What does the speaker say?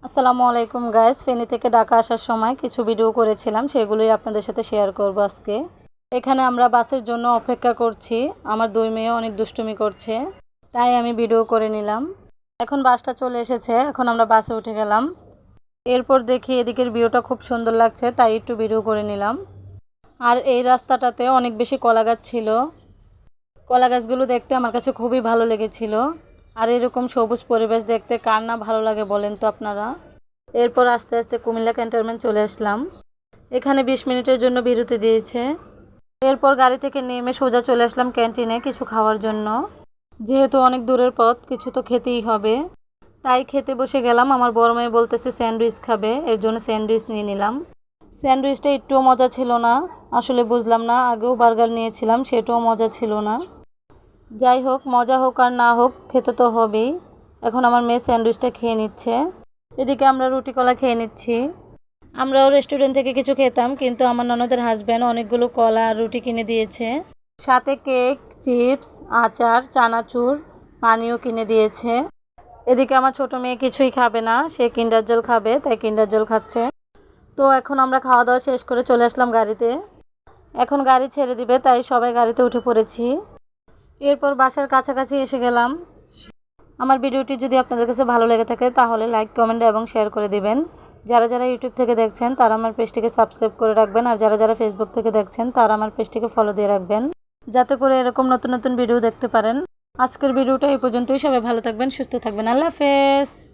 আসসালামু আলাইকুম গাইস, ফেনী থেকে ঢাকা আসার সময় কিছু ভিডিও করেছিলাম, সেগুলোই আপনাদের সাথে শেয়ার করব আজকে। এখানে আমরা বাসের জন্য অপেক্ষা করছি। আমার দুই মেয়ে অনেক দুষ্টুমি করছে, তাই আমি ভিডিও করে নিলাম। এখন বাসটা চলে এসেছে, এখন আমরা বাসে উঠে গেলাম। এরপর দেখি এদিকের ভিউটা খুব সুন্দর লাগছে, তাই একটু ভিডিও করে নিলাম। আর এই রাস্তাটাতে অনেক বেশি কলা গাছ ছিল। কলা গাছগুলো দেখতে আমার কাছে খুবই ভালো লেগেছিল। আর এরকম সবুজ পরিবেশ দেখতে কার না ভালো লাগে বলেন তো আপনারা। এরপর আস্তে আস্তে কুমিল্লা ক্যান্টনমেন্ট চলে আসলাম। এখানে 20 মিনিটের জন্য বিরতি দিয়েছে। এরপর গাড়ি থেকে নেমে সোজা চলে আসলাম ক্যান্টিনে কিছু খাওয়ার জন্য। যেহেতু অনেক দূরের পথ, কিছু তো খেতেই হবে, তাই খেতে বসে গেলাম। আমার বড় মেয়ে বলতেছে স্যান্ডউইচ খাবে, এর জন্য স্যান্ডউইচ নিয়ে নিলাম। স্যান্ডউইচটা একটুও মজা ছিল না, আসলে বুঝলাম না। আগেও বার্গার নিয়েছিলাম, সেটাও মজা ছিল না। যাই হোক, মজা হোক আর না হোক, খেতে তো হবেই। এখন আমার মেয়ে স্যান্ডউইচটা খেয়ে নিচ্ছে, এদিকে আমরা রুটি কলা খেয়ে নিচ্ছি। আমরাও রেস্টুরেন্ট থেকে কিছু খেতাম, কিন্তু আমার ননদের হাজব্যান্ড অনেকগুলো কলা আর রুটি কিনে দিয়েছে, সাথে কেক, চিপস, আচার, চানাচুর, পানিও কিনে দিয়েছে। এদিকে আমার ছোট মেয়ে কিছুই খাবে না, সে কিন্ডার জল খাবে, তাই কিন্ডার জল খাচ্ছে। তো এখন আমরা খাওয়া দাওয়া শেষ করে চলে আসলাম গাড়িতে। এখন গাড়ি ছেড়ে দিবে, তাই সবাই গাড়িতে উঠে পড়েছি। এরপর বাসার কাছাকাছি এসে গেলাম। আমার ভিডিওটি যদি আপনাদের কাছে ভালো লেগে থাকে তাহলে লাইক, কমেন্ট এবং শেয়ার করে দিবেন। যারা যারা ইউটিউব থেকে দেখছেন তারা আমার পেজটিকে সাবস্ক্রাইব করে রাখবেন, আর যারা যারা ফেসবুক থেকে দেখছেন তারা আমার পেজটিকে ফলো দিয়ে রাখবেন, যাতে করে এরকম নতুন নতুন ভিডিও দেখতে পারেন। আজকের ভিডিওটা এই পর্যন্তই। সবাই ভালো থাকবেন, সুস্থ থাকবেন। আল্লাহ হাফেজ।